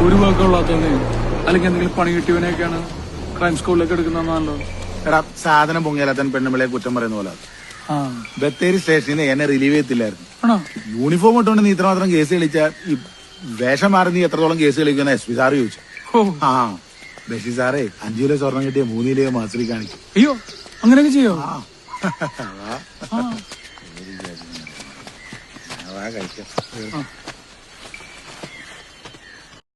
ഒരു വാക്കുള്ളാത്തവനെ അല്ലെങ്കിൽ എന്തെങ്കിലും പണി കിട്ടിയവനെയൊക്കെയാണ് ക്രൈം സ്കൂളിലേക്ക് എടുക്കുന്നതാണല്ലോ. എടാ സാധനം പൊങ്ങിയാലത്തൻ പെണ്ണുമ്പിളെ കുറ്റം പറയുന്ന പോലെ ബത്തേരി സ്റ്റേഷനിൽ നിന്ന് എന്നെ റിലീവ് ചെയ്യത്തില്ലായിരുന്നു. യൂണിഫോം ഇട്ടുകൊണ്ട് നീ ഇത്രമാത്രം കേസ് കളിച്ചാൽ ഈ വേഷം മാറി നീ എത്രത്തോളം കേസ് കളിക്കുന്ന എസ് പി സാറ് ചോദിച്ചു. ആ ബഷീർ സാറേ 5 കിലോ സ്വർണം കിട്ടിയ 3 കിലോ മാസത്തിൽ കാണിക്കും. അയ്യോ അങ്ങനെയൊക്കെ ചെയ്യോ? കഴിക്കാം.